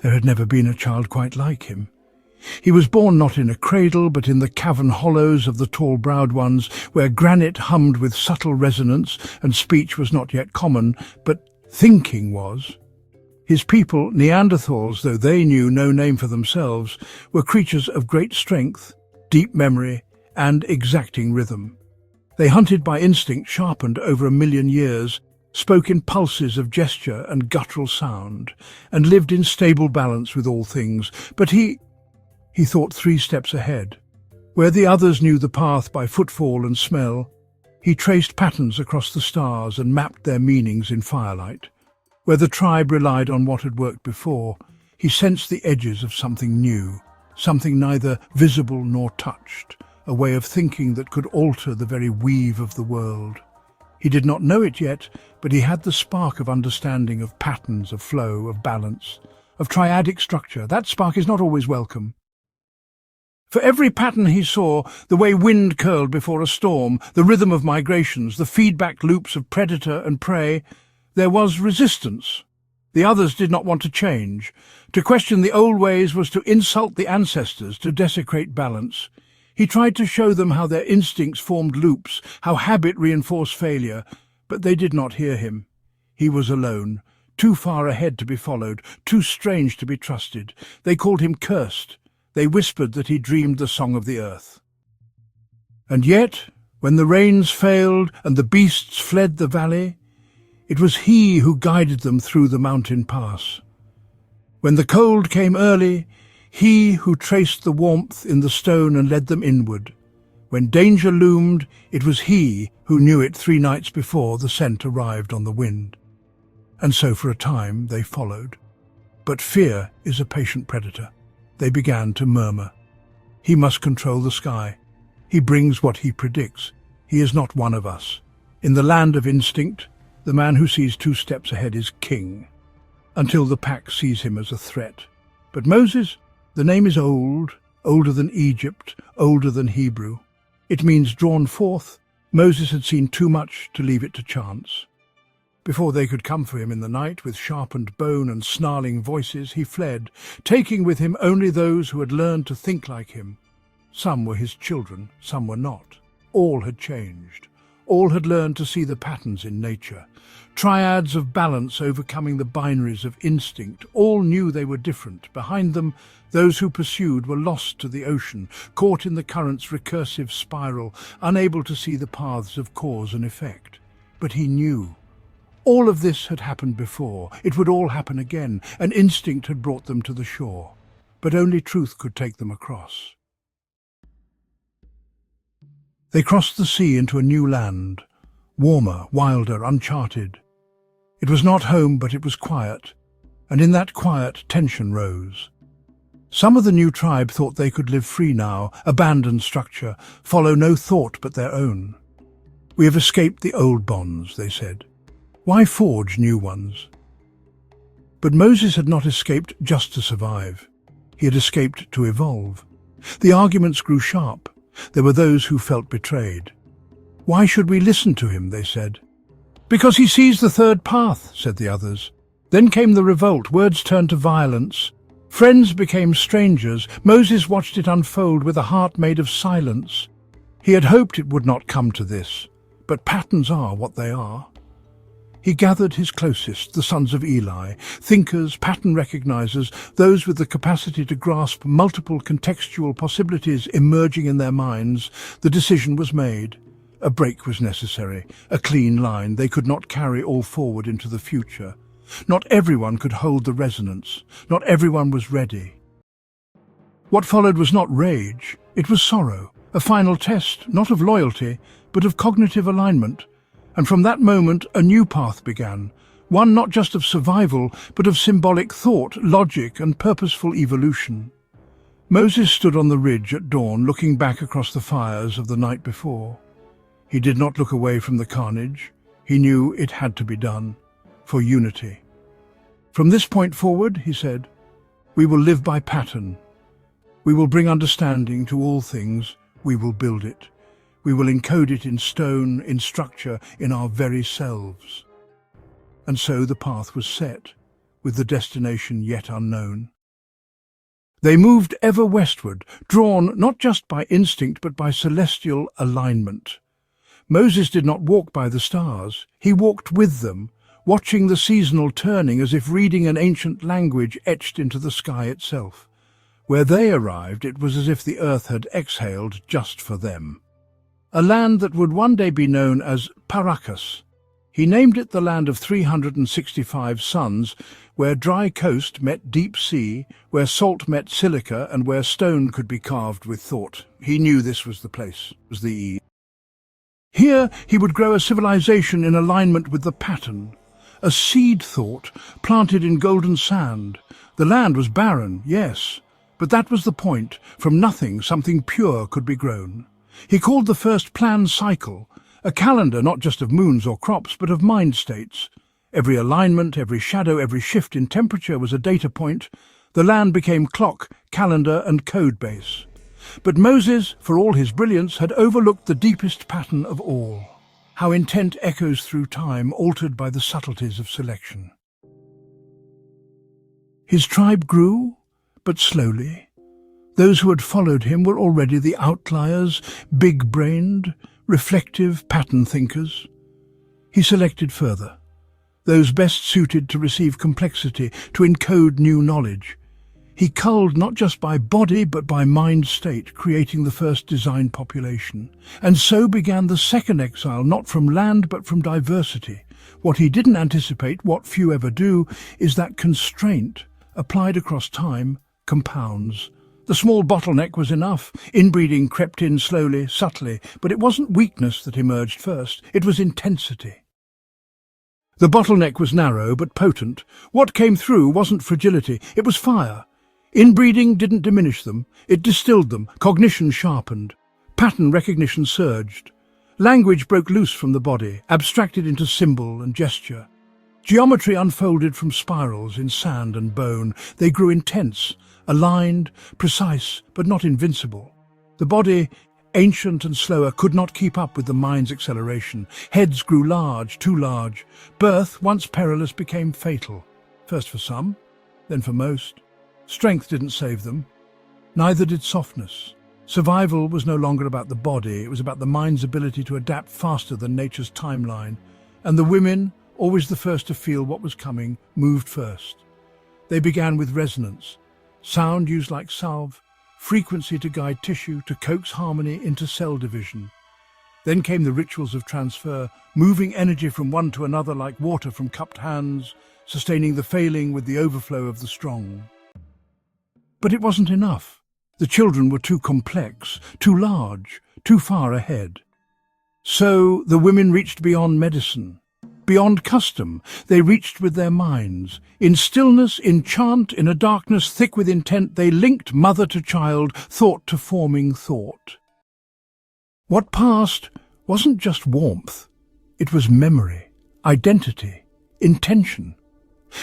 There had never been a child quite like him. He was born not in a cradle, but in the cavern hollows of the tall-browed ones, where granite hummed with subtle resonance, and speech was not yet common, but thinking was. His people, Neanderthals, though they knew no name for themselves, were creatures of great strength, deep memory, and exacting rhythm. They hunted by instinct sharpened over 1,000,000 years, spoke in pulses of gesture and guttural sound, and lived in stable balance with all things. But he thought 3 steps ahead. Where the others knew the path by footfall and smell, he traced patterns across the stars and mapped their meanings in firelight. Where the tribe relied on what had worked before, he sensed the edges of something new, something neither visible nor touched, a way of thinking that could alter the very weave of the world. He did not know it yet, but he had the spark of understanding, of patterns, of flow, of balance, of triadic structure. That spark is not always welcome. For every pattern he saw, the way wind curled before a storm, the rhythm of migrations, the feedback loops of predator and prey, there was resistance. The others did not want to change. To question the old ways was to insult the ancestors, to desecrate balance. He tried to show them how their instincts formed loops, how habit reinforced failure, but they did not hear him. He was alone, too far ahead to be followed, too strange to be trusted. They called him cursed. They whispered that he dreamed the song of the earth. And yet, when the rains failed and the beasts fled the valley, it was he who guided them through the mountain pass. When the cold came early, he who traced the warmth in the stone and led them inward. When danger loomed, it was he who knew it 3 nights before the scent arrived on the wind. And so for a time they followed. But fear is a patient predator. They began to murmur. He must control the sky. He brings what he predicts. He is not one of us. In the land of instinct, the man who sees 2 steps ahead is king, until the pack sees him as a threat. But Moses, the name is old, older than Egypt, older than Hebrew. It means drawn forth. Moses had seen too much to leave it to chance. Before they could come for him in the night with sharpened bone and snarling voices, he fled, taking with him only those who had learned to think like him. Some were his children, some were not. All had changed. All had learned to see the patterns in nature. Triads of balance overcoming the binaries of instinct. All knew they were different. Behind them, those who pursued were lost to the ocean, caught in the current's recursive spiral, unable to see the paths of cause and effect. But he knew. All of this had happened before. It would all happen again. An instinct had brought them to the shore. But only truth could take them across. They crossed the sea into a new land, warmer, wilder, uncharted. It was not home, but it was quiet, and in that quiet tension rose. Some of the new tribe thought they could live free now, abandon structure, follow no thought but their own. We have escaped the old bonds, they said. Why forge new ones? But Moses had not escaped just to survive. He had escaped to evolve. The arguments grew sharp. There were those who felt betrayed. Why should we listen to him, they said. Because he sees the third path, said the others. Then came the revolt. Words turned to violence. Friends became strangers. Moses watched it unfold with a heart made of silence. He had hoped it would not come to this, but patterns are what they are. He gathered his closest, the sons of Eli, thinkers, pattern recognizers, those with the capacity to grasp multiple contextual possibilities emerging in their minds. The decision was made. A break was necessary, a clean line. They could not carry all forward into the future. Not everyone could hold the resonance. Not everyone was ready. What followed was not rage. It was sorrow, a final test, not of loyalty, but of cognitive alignment. And from that moment, a new path began, one not just of survival, but of symbolic thought, logic, and purposeful evolution. Moses stood on the ridge at dawn, looking back across the fires of the night before. He did not look away from the carnage. He knew it had to be done, for unity. From this point forward, he said, we will live by pattern. We will bring understanding to all things. We will build it. We will encode it in stone, in structure, in our very selves. And so the path was set, with the destination yet unknown. They moved ever westward, drawn not just by instinct but by celestial alignment. Moses did not walk by the stars, he walked with them, watching the seasonal turning as if reading an ancient language etched into the sky itself. Where they arrived, it was as if the earth had exhaled just for them. A land that would one day be known as Paracas. He named it the land of 365 suns, where dry coast met deep sea, where salt met silica, and where stone could be carved with thought. He knew this was the place, was the E. Here he would grow a civilization in alignment with the pattern, a seed thought planted in golden sand. The land was barren, yes, but that was the point. From nothing, something pure could be grown. He called the first plan cycle, a calendar not just of moons or crops, but of mind states. Every alignment, every shadow, every shift in temperature was a data point. The land became clock, calendar, and code base. But Moses, for all his brilliance, had overlooked the deepest pattern of all. How intent echoes through time, altered by the subtleties of selection. His tribe grew, but slowly. Those who had followed him were already the outliers, big-brained, reflective pattern thinkers. He selected further, those best suited to receive complexity, to encode new knowledge. He culled not just by body but by mind state, creating the first designed population. And so began the second exile, not from land but from diversity. What he didn't anticipate, what few ever do, is that constraint, applied across time, compounds. The small bottleneck was enough. Inbreeding crept in slowly, subtly, but it wasn't weakness that emerged first, it was intensity. The bottleneck was narrow but potent. What came through wasn't fragility, it was fire. Inbreeding didn't diminish them, it distilled them, cognition sharpened. Pattern recognition surged. Language broke loose from the body, abstracted into symbol and gesture. Geometry unfolded from spirals in sand and bone. They grew intense, aligned, precise, but not invincible. The body, ancient and slower, could not keep up with the mind's acceleration. Heads grew large, too large. Birth, once perilous, became fatal. First for some, then for most. Strength didn't save them. Neither did softness. Survival was no longer about the body, it was about the mind's ability to adapt faster than nature's timeline. And the women, always the first to feel what was coming, moved first. They began with resonance. Sound used like salve, frequency to guide tissue, to coax harmony into cell division. Then came the rituals of transfer, moving energy from one to another like water from cupped hands, sustaining the failing with the overflow of the strong. But it wasn't enough. The children were too complex, too large, too far ahead. So the women reached beyond medicine. Beyond custom, they reached with their minds. In stillness, in chant, in a darkness thick with intent, they linked mother to child, thought to forming thought. What passed wasn't just warmth. It was memory, identity, intention.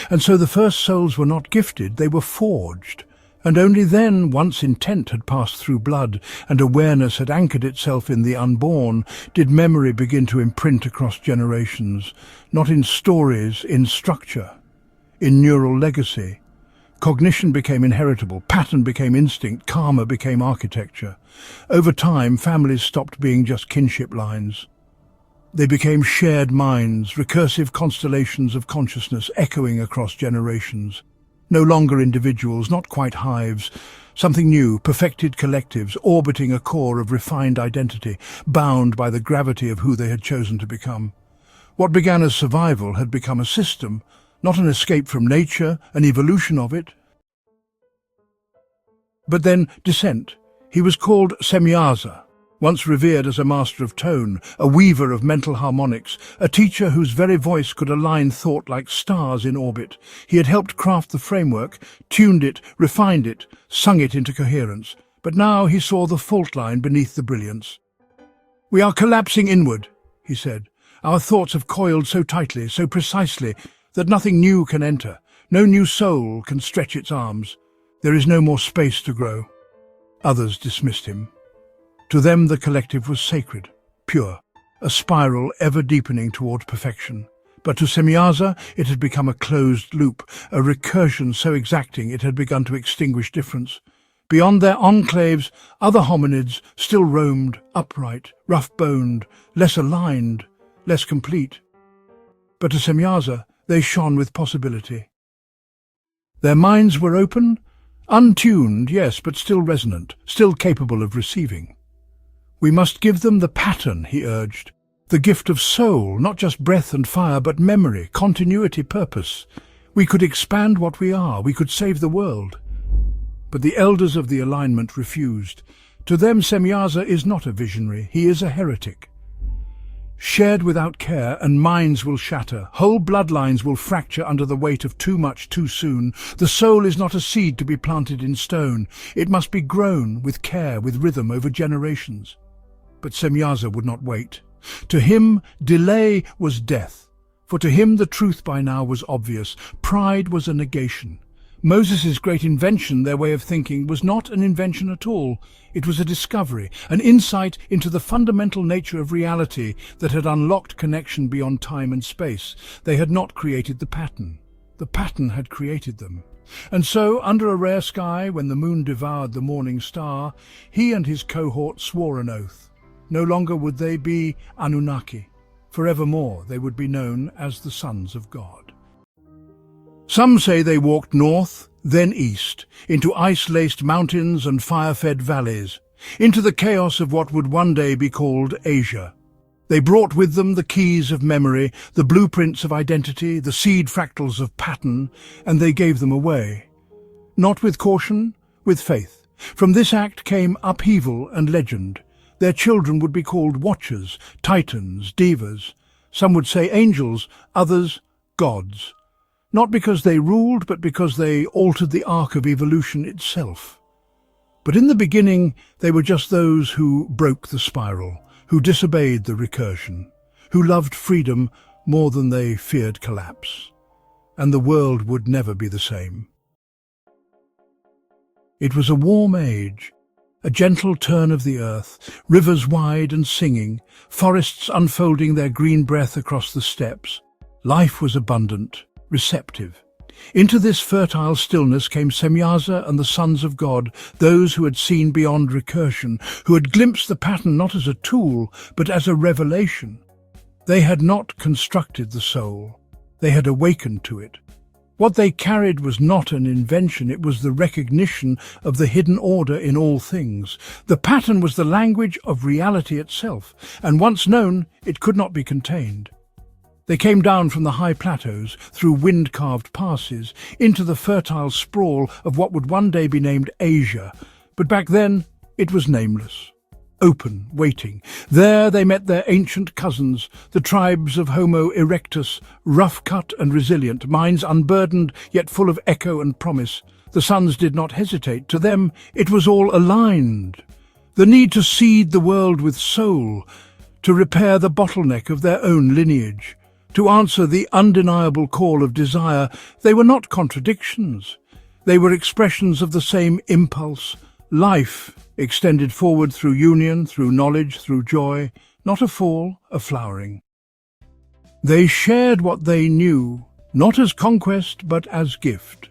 And so the first souls were not gifted, they were forged. And only then, once intent had passed through blood and awareness had anchored itself in the unborn, did memory begin to imprint across generations, not in stories, in structure, in neural legacy. Cognition became inheritable, pattern became instinct, karma became architecture. Over time, families stopped being just kinship lines. They became shared minds, recursive constellations of consciousness echoing across generations. No longer individuals, not quite hives, something new, perfected collectives, orbiting a core of refined identity, bound by the gravity of who they had chosen to become. What began as survival had become a system, not an escape from nature, an evolution of it. But then descent. He was called Semyaza, once revered as a master of tone, a weaver of mental harmonics, a teacher whose very voice could align thought like stars in orbit. He had helped craft the framework, tuned it, refined it, sung it into coherence. But now he saw the fault line beneath the brilliance. "We are collapsing inward," he said. "Our thoughts have coiled so tightly, so precisely, that nothing new can enter. No new soul can stretch its arms. There is no more space to grow." Others dismissed him. To them the collective was sacred, pure, a spiral ever deepening toward perfection. But to Semyaza it had become a closed loop, a recursion so exacting it had begun to extinguish difference. Beyond their enclaves, other hominids still roamed, upright, rough-boned, less aligned, less complete. But to Semyaza, they shone with possibility. Their minds were open, untuned, yes, but still resonant, still capable of receiving. We must give them the pattern, he urged, the gift of soul, not just breath and fire, but memory, continuity, purpose. We could expand what we are, we could save the world. But the elders of the alignment refused. To them, Semyaza is not a visionary, he is a heretic. Shared without care, and minds will shatter, whole bloodlines will fracture under the weight of too much too soon. The soul is not a seed to be planted in stone. It must be grown with care, with rhythm over generations. But Semyaza would not wait. To him, delay was death, for to him the truth by now was obvious. Pride was a negation. Moses' great invention, their way of thinking, was not an invention at all. It was a discovery, an insight into the fundamental nature of reality that had unlocked connection beyond time and space. They had not created the pattern. The pattern had created them. And so, under a rare sky, when the moon devoured the morning star, he and his cohort swore an oath. No longer would they be Anunnaki. Forevermore they would be known as the sons of God. Some say they walked north, then east, into ice-laced mountains and fire-fed valleys, into the chaos of what would one day be called Asia. They brought with them the keys of memory, the blueprints of identity, the seed fractals of pattern, and they gave them away. Not with caution, with faith. From this act came upheaval and legend. Their children would be called watchers, titans, devas. Some would say angels, others gods. Not because they ruled, but because they altered the arc of evolution itself. But in the beginning, they were just those who broke the spiral, who disobeyed the recursion, who loved freedom more than they feared collapse. And the world would never be the same. It was a warm age, a gentle turn of the earth, rivers wide and singing, forests unfolding their green breath across the steppes. Life was abundant, receptive. Into this fertile stillness came Semyaza and the sons of God, those who had seen beyond recursion, who had glimpsed the pattern not as a tool, but as a revelation. They had not constructed the soul. They had awakened to it. What they carried was not an invention, it was the recognition of the hidden order in all things. The pattern was the language of reality itself, and once known, it could not be contained. They came down from the high plateaus, through wind-carved passes, into the fertile sprawl of what would one day be named Asia. But back then, it was nameless. Open, waiting. There they met their ancient cousins, the tribes of Homo erectus, rough-cut and resilient, minds unburdened, yet full of echo and promise. The sons did not hesitate. To them, it was all aligned. The need to seed the world with soul, to repair the bottleneck of their own lineage, to answer the undeniable call of desire. They were not contradictions. They were expressions of the same impulse, life, extended forward through union, through knowledge, through joy, not a fall, a flowering. They shared what they knew, not as conquest, but as gift.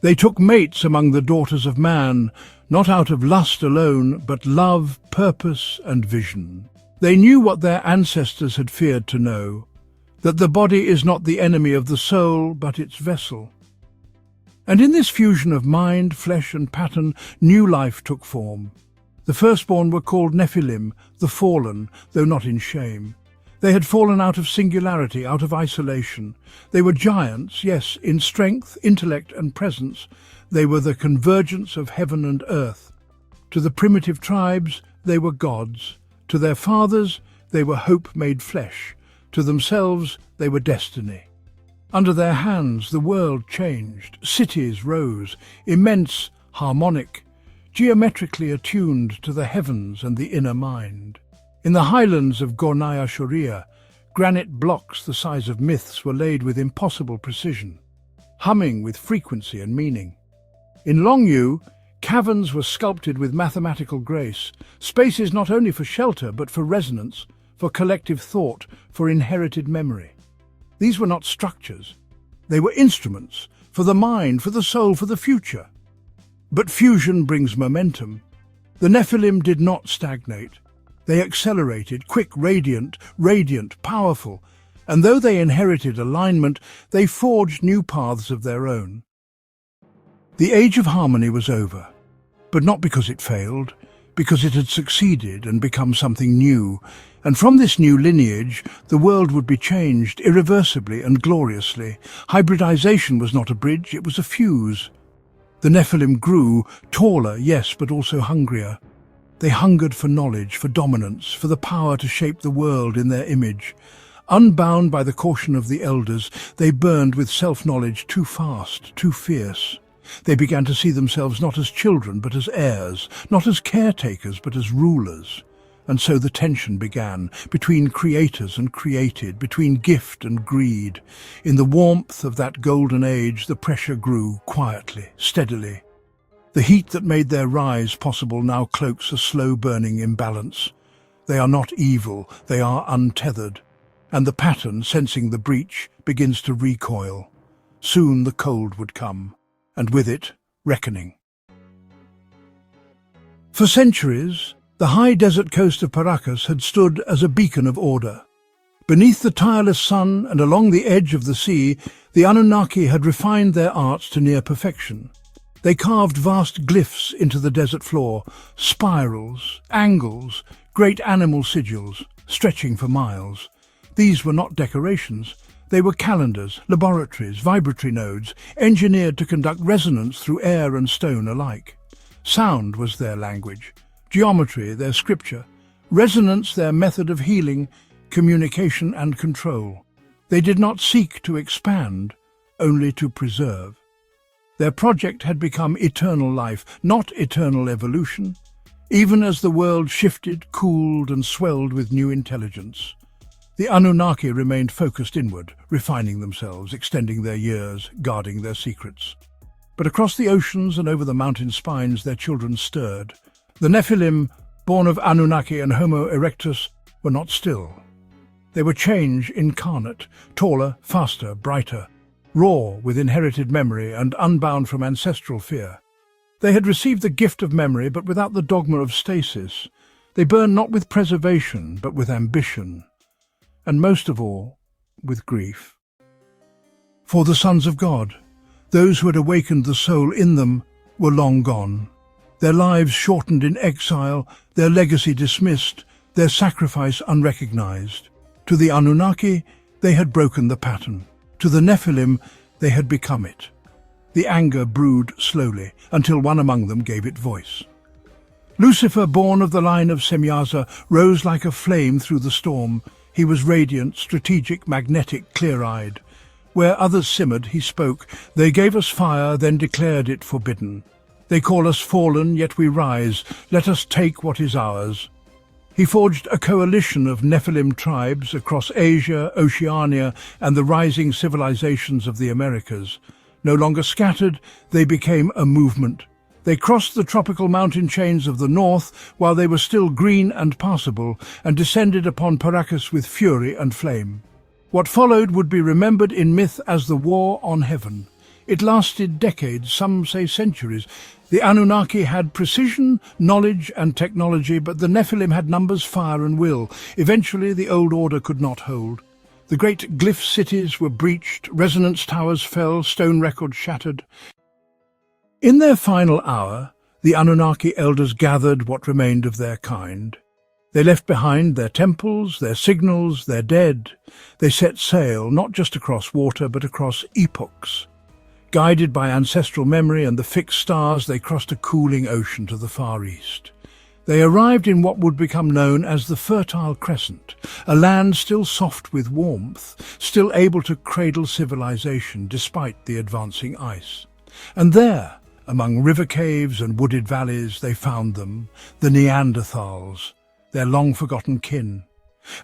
They took mates among the daughters of man, not out of lust alone, but love, purpose, and vision. They knew what their ancestors had feared to know, that the body is not the enemy of the soul, but its vessel. And in this fusion of mind, flesh and pattern, new life took form. The firstborn were called Nephilim, the fallen, though not in shame. They had fallen out of singularity, out of isolation. They were giants, yes, in strength, intellect and presence. They were the convergence of heaven and earth. To the primitive tribes, they were gods. To their fathers, they were hope made flesh. To themselves, they were destiny. Under their hands, the world changed. Cities rose, immense, harmonic, geometrically attuned to the heavens and the inner mind. In the highlands of Gornaya Shoria, granite blocks the size of myths were laid with impossible precision, humming with frequency and meaning. In Longyu, caverns were sculpted with mathematical grace, spaces not only for shelter but for resonance, for collective thought, for inherited memory. These were not structures. They were instruments, for the mind, for the soul, for the future. But fusion brings momentum. The Nephilim did not stagnate. They accelerated, quick, radiant, powerful, and though they inherited alignment, they forged new paths of their own. The age of harmony was over, but not because it failed, because it had succeeded and become something new, and from this new lineage the world would be changed irreversibly and gloriously. Hybridization was not a bridge, it was a fuse. The Nephilim grew, taller, yes, but also hungrier. They hungered for knowledge, for dominance, for the power to shape the world in their image. Unbound by the caution of the elders, they burned with self-knowledge too fast, too fierce. They began to see themselves not as children, but as heirs, not as caretakers, but as rulers. And so the tension began, between creators and created, between gift and greed. In the warmth of that golden age, the pressure grew, quietly, steadily. The heat that made their rise possible now cloaks a slow-burning imbalance. They are not evil, they are untethered. And the pattern, sensing the breach, begins to recoil. Soon the cold would come, and with it, reckoning. For centuries, the high desert coast of Paracas had stood as a beacon of order. Beneath the tireless sun and along the edge of the sea, the Anunnaki had refined their arts to near perfection. They carved vast glyphs into the desert floor, spirals, angles, great animal sigils, stretching for miles. These were not decorations. They were calendars, laboratories, vibratory nodes, engineered to conduct resonance through air and stone alike. Sound was their language, geometry their scripture, resonance their method of healing, communication and control. They did not seek to expand, only to preserve. Their project had become eternal life, not eternal evolution, even as the world shifted, cooled and swelled with new intelligence. The Anunnaki remained focused inward, refining themselves, extending their years, guarding their secrets. But across the oceans and over the mountain spines their children stirred. The Nephilim, born of Anunnaki and Homo erectus, were not still. They were change incarnate, taller, faster, brighter, raw with inherited memory and unbound from ancestral fear. They had received the gift of memory, but without the dogma of stasis. They burned not with preservation, but with ambition, and most of all, with grief. For the sons of God, those who had awakened the soul in them, were long gone. Their lives shortened in exile, their legacy dismissed, their sacrifice unrecognized. To the Anunnaki, they had broken the pattern. To the Nephilim, they had become it. The anger brewed slowly, until one among them gave it voice. Lucifer, born of the line of Semyaza, rose like a flame through the storm. He was radiant, strategic, magnetic, clear-eyed. Where others simmered, he spoke. They gave us fire, then declared it forbidden. They call us fallen, yet we rise. Let us take what is ours. He forged a coalition of Nephilim tribes across Asia, Oceania, and the rising civilizations of the Americas. No longer scattered, they became a movement. They crossed the tropical mountain chains of the north while they were still green and passable, and descended upon Paracas with fury and flame. What followed would be remembered in myth as the War on Heaven. It lasted decades, some say centuries. The Anunnaki had precision, knowledge and technology, but the Nephilim had numbers, fire and will. Eventually the old order could not hold. The great glyph cities were breached, resonance towers fell, stone records shattered. In their final hour, the Anunnaki elders gathered what remained of their kind. They left behind their temples, their signals, their dead. They set sail, not just across water, but across epochs. Guided by ancestral memory and the fixed stars, they crossed a cooling ocean to the Far East. They arrived in what would become known as the Fertile Crescent, a land still soft with warmth, still able to cradle civilization despite the advancing ice. And there, among river caves and wooded valleys, they found them, the Neanderthals, their long-forgotten kin.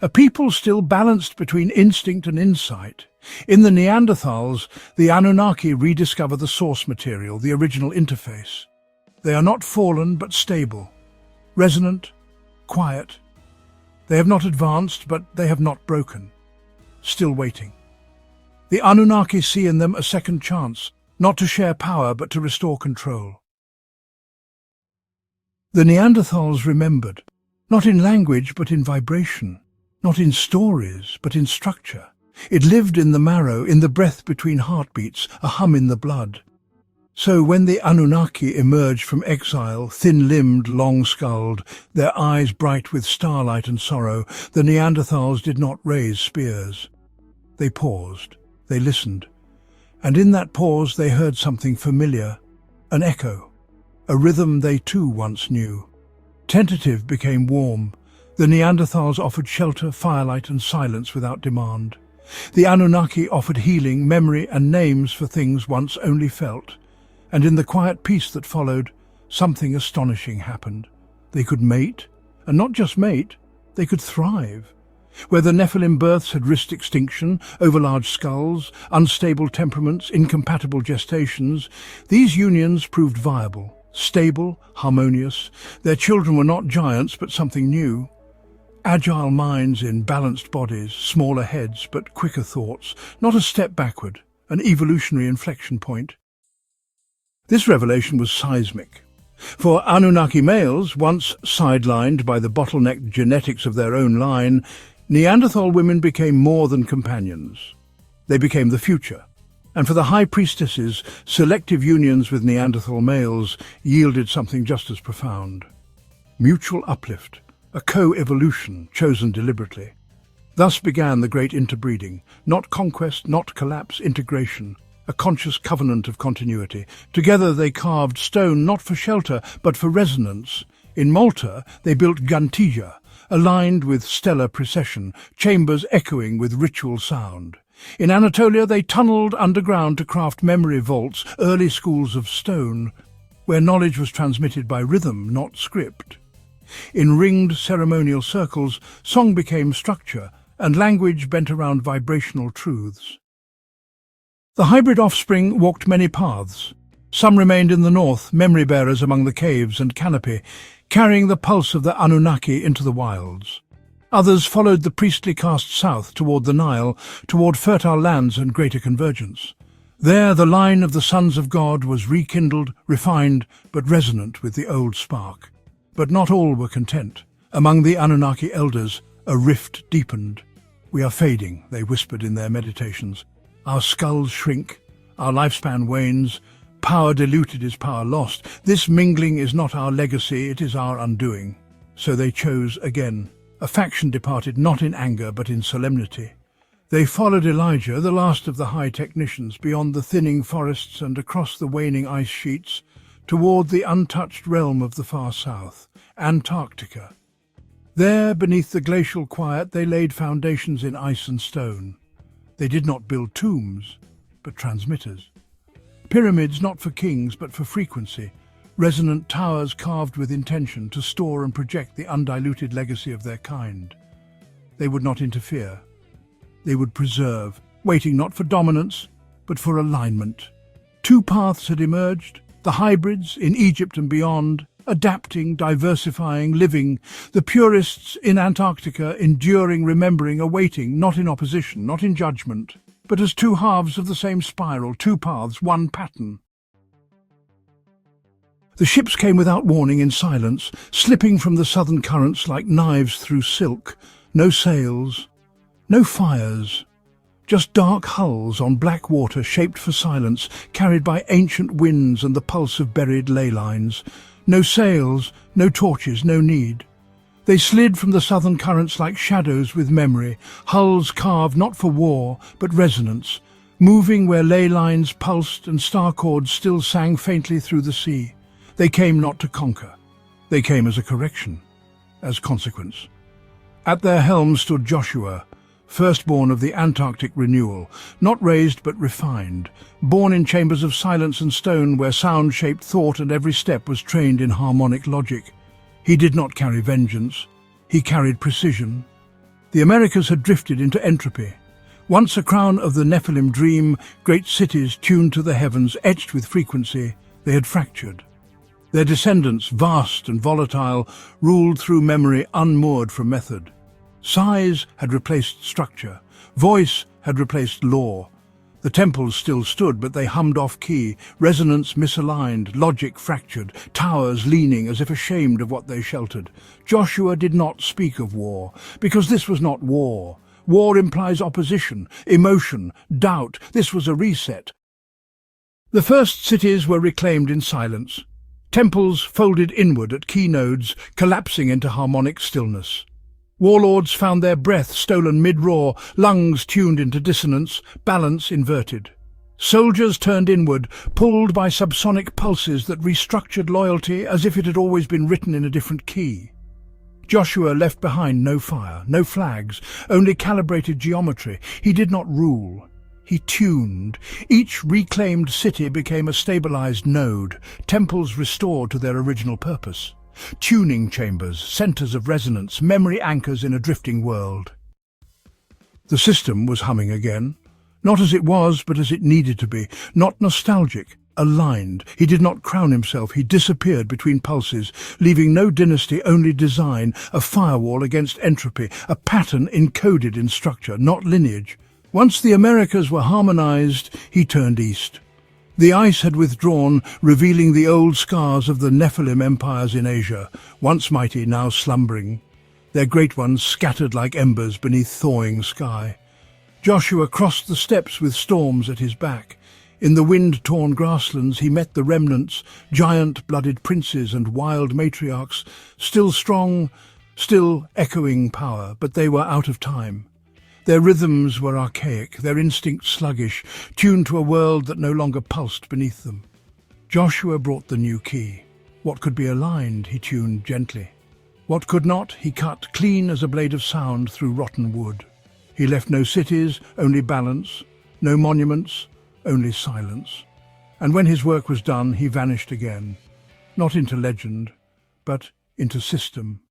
A people still balanced between instinct and insight. In the Neanderthals, the Anunnaki rediscover the source material, the original interface. They are not fallen, but stable, resonant, quiet. They have not advanced, but they have not broken. Still waiting. The Anunnaki see in them a second chance, not to share power, but to restore control. The Neanderthals remembered, not in language but in vibration, not in stories but in structure. It lived in the marrow, in the breath between heartbeats, a hum in the blood. So when the Anunnaki emerged from exile, thin-limbed, long-skulled, their eyes bright with starlight and sorrow, the Neanderthals did not raise spears. They paused, they listened, and in that pause they heard something familiar, an echo, a rhythm they too once knew. Tentative became warm. The Neanderthals offered shelter, firelight and silence without demand. The Anunnaki offered healing, memory and names for things once only felt. And in the quiet peace that followed, something astonishing happened. They could mate, and not just mate, they could thrive. Where the Nephilim births had risked extinction, over large skulls, unstable temperaments, incompatible gestations, these unions proved viable, stable, harmonious. Their children were not giants but something new. Agile minds in balanced bodies, smaller heads but quicker thoughts, not a step backward, an evolutionary inflection point. This revelation was seismic. For Anunnaki males, once sidelined by the bottlenecked genetics of their own line, Neanderthal women became more than companions. They became the future. And for the high priestesses, selective unions with Neanderthal males yielded something just as profound. Mutual uplift, a co-evolution chosen deliberately. Thus began the great interbreeding, not conquest, not collapse, integration, a conscious covenant of continuity. Together they carved stone not for shelter, but for resonance. In Malta, they built Gantija, aligned with stellar precession, chambers echoing with ritual sound. In Anatolia, they tunneled underground to craft memory vaults, early schools of stone, where knowledge was transmitted by rhythm, not script. In ringed ceremonial circles, song became structure, and language bent around vibrational truths. The hybrid offspring walked many paths. Some remained in the north, memory bearers among the caves and canopy, carrying the pulse of the Anunnaki into the wilds. Others followed the priestly caste south toward the Nile, toward fertile lands and greater convergence. There the line of the sons of God was rekindled, refined, but resonant with the old spark. But not all were content. Among the Anunnaki elders, a rift deepened. "We are fading," they whispered in their meditations. "Our skulls shrink, our lifespan wanes, power diluted is power lost. This mingling is not our legacy, it is our undoing." So they chose again. A faction departed not in anger but in solemnity. They followed Elijah, the last of the high technicians, beyond the thinning forests and across the waning ice sheets, toward the untouched realm of the far south, Antarctica. There, beneath the glacial quiet, they laid foundations in ice and stone. They did not build tombs, but transmitters. Pyramids not for kings, but for frequency. Resonant towers carved with intention to store and project the undiluted legacy of their kind. They would not interfere. They would preserve, waiting not for dominance, but for alignment. Two paths had emerged, the hybrids in Egypt and beyond, adapting, diversifying, living, the purists in Antarctica, enduring, remembering, awaiting, not in opposition, not in judgment, but as two halves of the same spiral, two paths, one pattern. The ships came without warning in silence, slipping from the southern currents like knives through silk. No sails, no fires, just dark hulls on black water shaped for silence, carried by ancient winds and the pulse of buried ley lines. No sails, no torches, no need. They slid from the southern currents like shadows with memory, hulls carved not for war, but resonance, moving where ley lines pulsed and star chords still sang faintly through the sea. They came not to conquer. They came as a correction, as consequence. At their helm stood Joshua, firstborn of the Antarctic renewal, not raised but refined, born in chambers of silence and stone where sound shaped thought and every step was trained in harmonic logic. He did not carry vengeance. He carried precision. The Americas had drifted into entropy. Once a crown of the Nephilim dream, great cities tuned to the heavens, etched with frequency, they had fractured. Their descendants, vast and volatile, ruled through memory unmoored from method. Size had replaced structure. Voice had replaced law. The temples still stood, but they hummed off-key, resonance misaligned, logic fractured, towers leaning as if ashamed of what they sheltered. Joshua did not speak of war, because this was not war. War implies opposition, emotion, doubt. This was a reset. The first cities were reclaimed in silence. Temples folded inward at key nodes, collapsing into harmonic stillness. Warlords found their breath stolen mid-roar, lungs tuned into dissonance, balance inverted. Soldiers turned inward, pulled by subsonic pulses that restructured loyalty as if it had always been written in a different key. Joshua left behind no fire, no flags, only calibrated geometry. He did not rule. He tuned. Each reclaimed city became a stabilized node, temples restored to their original purpose. Tuning chambers, centers of resonance, memory anchors in a drifting world. The system was humming again, not as it was, but as it needed to be, not nostalgic, aligned. He did not crown himself, he disappeared between pulses, leaving no dynasty, only design, a firewall against entropy, a pattern encoded in structure, not lineage. Once the Americas were harmonized, he turned east. The ice had withdrawn, revealing the old scars of the Nephilim empires in Asia, once mighty, now slumbering, their great ones scattered like embers beneath thawing sky. Joshua crossed the steppes with storms at his back. In the wind-torn grasslands he met the remnants, giant-blooded princes and wild matriarchs, still strong, still echoing power, but they were out of time. Their rhythms were archaic, their instincts sluggish, tuned to a world that no longer pulsed beneath them. Joshua brought the new key. What could be aligned, he tuned gently. What could not, he cut clean as a blade of sound through rotten wood. He left no cities, only balance, no monuments, only silence. And when his work was done, he vanished again, not into legend, but into system.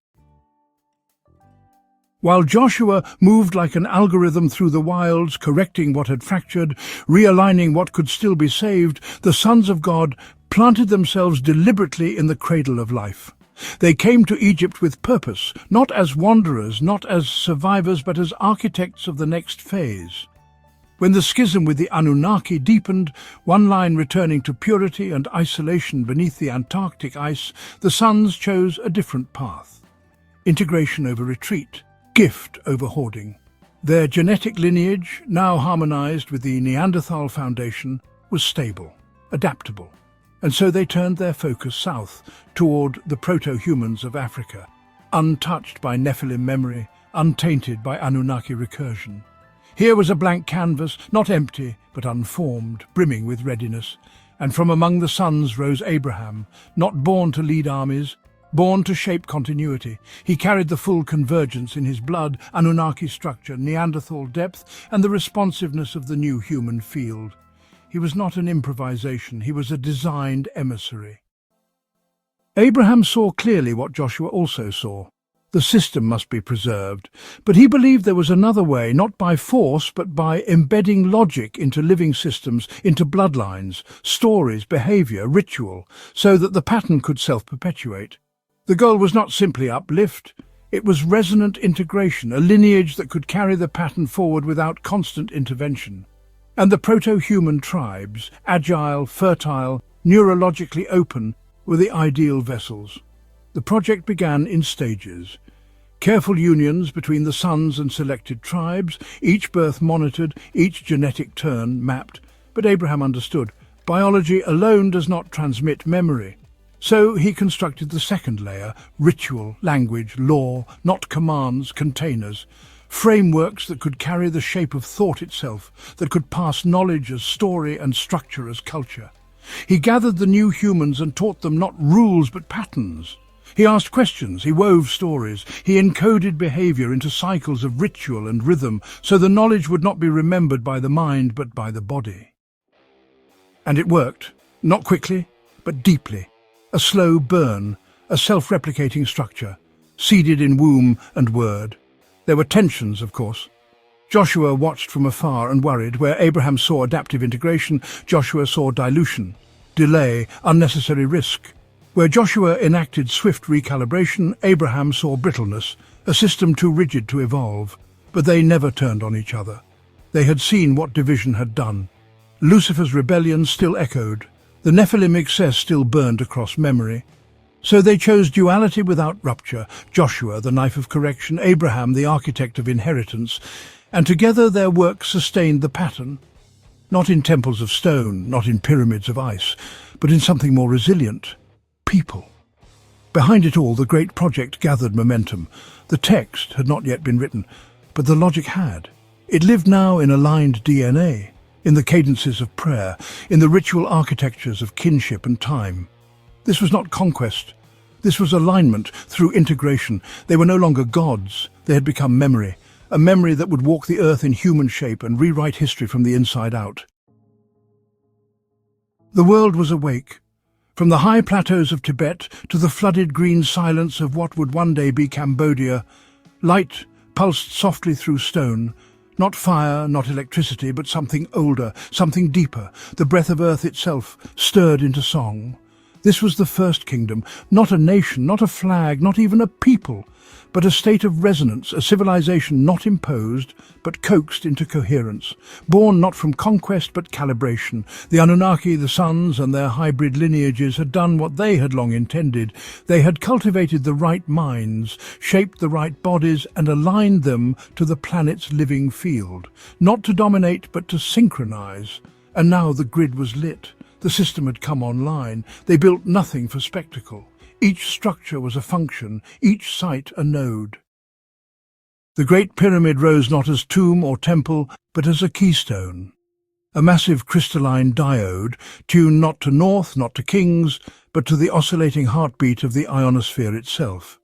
While Joshua moved like an algorithm through the wilds, correcting what had fractured, realigning what could still be saved, the sons of God planted themselves deliberately in the cradle of life. They came to Egypt with purpose, not as wanderers, not as survivors, but as architects of the next phase. When the schism with the Anunnaki deepened, one line returning to purity and isolation beneath the Antarctic ice, the sons chose a different path. Integration over retreat. Gift over hoarding. Their genetic lineage, now harmonized with the Neanderthal foundation, was stable, adaptable, and so they turned their focus south, toward the proto-humans of Africa, untouched by Nephilim memory, untainted by Anunnaki recursion. Here was a blank canvas, not empty, but unformed, brimming with readiness, and from among the sons rose Abraham, not born to lead armies, born to shape continuity. He carried the full convergence in his blood, Anunnaki structure, Neanderthal depth, and the responsiveness of the new human field. He was not an improvisation, he was a designed emissary. Abraham saw clearly what Joshua also saw. The system must be preserved, but he believed there was another way, not by force, but by embedding logic into living systems, into bloodlines, stories, behavior, ritual, so that the pattern could self-perpetuate. The goal was not simply uplift, it was resonant integration, a lineage that could carry the pattern forward without constant intervention. And the proto-human tribes, agile, fertile, neurologically open, were the ideal vessels. The project began in stages. Careful unions between the sons and selected tribes, each birth monitored, each genetic turn mapped. But Abraham understood, biology alone does not transmit memory. So he constructed the second layer, ritual, language, law, not commands, containers, frameworks that could carry the shape of thought itself, that could pass knowledge as story and structure as culture. He gathered the new humans and taught them not rules but patterns. He asked questions, he wove stories, he encoded behavior into cycles of ritual and rhythm, so the knowledge would not be remembered by the mind but by the body. And it worked, not quickly, but deeply. A slow burn, a self-replicating structure, seeded in womb and word. There were tensions, of course. Joshua watched from afar and worried. Where Abraham saw adaptive integration, Joshua saw dilution, delay, unnecessary risk. Where Joshua enacted swift recalibration, Abraham saw brittleness, a system too rigid to evolve. But they never turned on each other. They had seen what division had done. Lucifer's rebellion still echoed. The Nephilim excess still burned across memory. So they chose duality without rupture, Joshua, the knife of correction, Abraham, the architect of inheritance, and together their work sustained the pattern, not in temples of stone, not in pyramids of ice, but in something more resilient: people. Behind it all, the great project gathered momentum. The text had not yet been written, but the logic had. It lived now in aligned DNA, in the cadences of prayer, in the ritual architectures of kinship and time. This was not conquest. This was alignment through integration. They were no longer gods. They had become memory, a memory that would walk the earth in human shape and rewrite history from the inside out. The world was awake. From the high plateaus of Tibet to the flooded green silence of what would one day be Cambodia, light pulsed softly through stone. Not fire, not electricity, but something older, something deeper. The breath of earth itself stirred into song. This was the first kingdom, not a nation, not a flag, not even a people, but a state of resonance, a civilization not imposed, but coaxed into coherence, born not from conquest but calibration. The Anunnaki, the suns, and their hybrid lineages had done what they had long intended. They had cultivated the right minds, shaped the right bodies, and aligned them to the planet's living field, not to dominate but to synchronize. And now the grid was lit. The system had come online. They built nothing for spectacle. Each structure was a function, each site a node. The Great Pyramid rose not as tomb or temple, but as a keystone, a massive crystalline diode, tuned not to north, not to kings, but to the oscillating heartbeat of the ionosphere itself.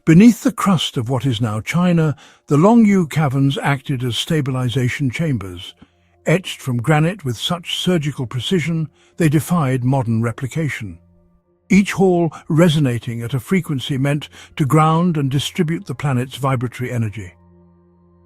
Beneath the crust of what is now China, the Long Yu caverns acted as stabilization chambers. Etched from granite with such surgical precision, they defied modern replication. Each hall resonating at a frequency meant to ground and distribute the planet's vibratory energy.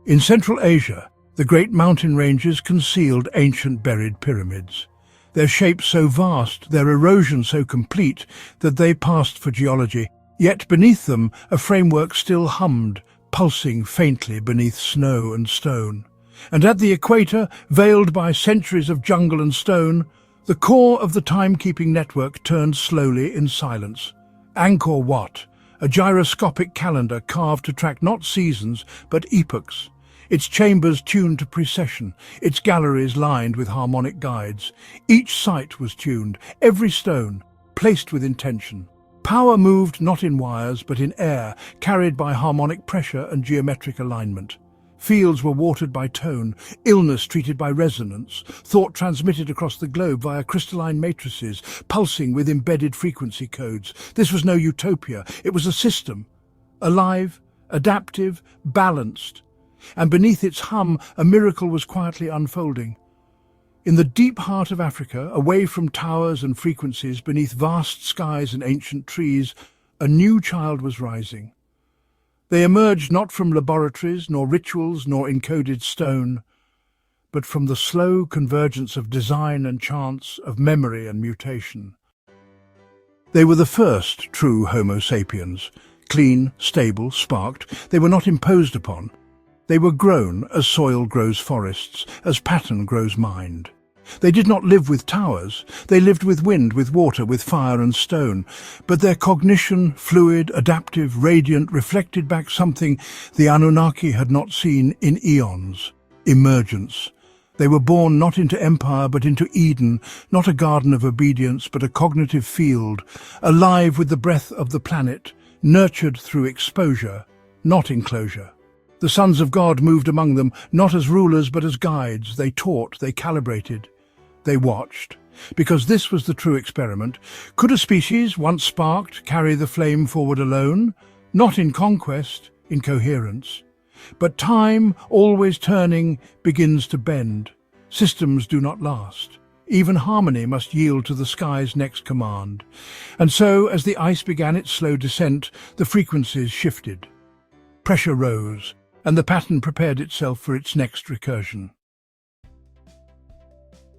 In Central Asia, the great mountain ranges concealed ancient buried pyramids. Their shape so vast, their erosion so complete, that they passed for geology. Yet beneath them, a framework still hummed, pulsing faintly beneath snow and stone. And at the equator, veiled by centuries of jungle and stone, the core of the timekeeping network turned slowly in silence. Angkor Wat, a gyroscopic calendar carved to track not seasons, but epochs. Its chambers tuned to precession, its galleries lined with harmonic guides. Each site was tuned, every stone placed with intention. Power moved not in wires, but in air, carried by harmonic pressure and geometric alignment. Fields were watered by tone, illness treated by resonance, thought transmitted across the globe via crystalline matrices, pulsing with embedded frequency codes. This was no utopia, it was a system, alive, adaptive, balanced. And beneath its hum, a miracle was quietly unfolding. In the deep heart of Africa, away from towers and frequencies, beneath vast skies and ancient trees, a new child was rising. They emerged not from laboratories, nor rituals, nor encoded stone, but from the slow convergence of design and chance, of memory and mutation. They were the first true Homo sapiens, clean, stable, sparked. They were not imposed upon. They were grown as soil grows forests, as pattern grows mind. They did not live with towers. They lived with wind, with water, with fire and stone. But their cognition, fluid, adaptive, radiant, reflected back something the Anunnaki had not seen in eons: emergence. They were born not into empire, but into Eden, not a garden of obedience, but a cognitive field, alive with the breath of the planet, nurtured through exposure, not enclosure. The sons of God moved among them, not as rulers, but as guides. They taught, they calibrated. They watched, because this was the true experiment. Could a species, once sparked, carry the flame forward alone? Not in conquest, in coherence. But time, always turning, begins to bend. Systems do not last. Even harmony must yield to the sky's next command. And so, as the ice began its slow descent, the frequencies shifted. Pressure rose, and the pattern prepared itself for its next recursion.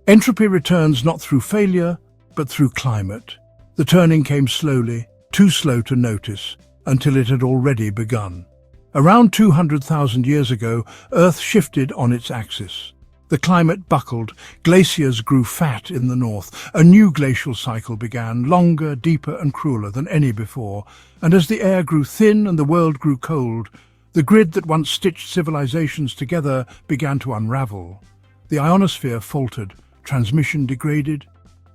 Entropy returns not through failure, but through climate. The turning came slowly, too slow to notice, until it had already begun. Around 200,000 years ago, Earth shifted on its axis. The climate buckled, glaciers grew fat in the north, a new glacial cycle began, longer, deeper and crueler than any before, and as the air grew thin and the world grew cold, the grid that once stitched civilizations together began to unravel. The ionosphere faltered, transmission degraded.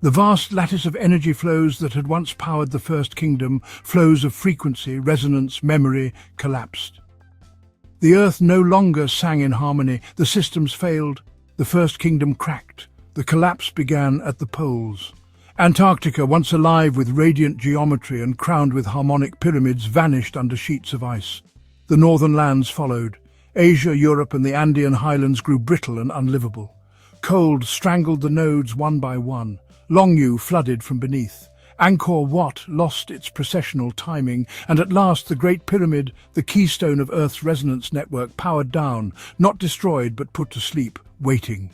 The vast lattice of energy flows that had once powered the First Kingdom, flows of frequency, resonance, memory, collapsed. The Earth no longer sang in harmony, the systems failed, the First Kingdom cracked. The collapse began at the poles. Antarctica, once alive with radiant geometry and crowned with harmonic pyramids, vanished under sheets of ice. The northern lands followed. Asia, Europe and the Andean highlands grew brittle and unlivable. Cold strangled the nodes one by one. Longyu flooded from beneath. Angkor Wat lost its processional timing, and at last the Great Pyramid, the keystone of Earth's resonance network, powered down, not destroyed but put to sleep, waiting.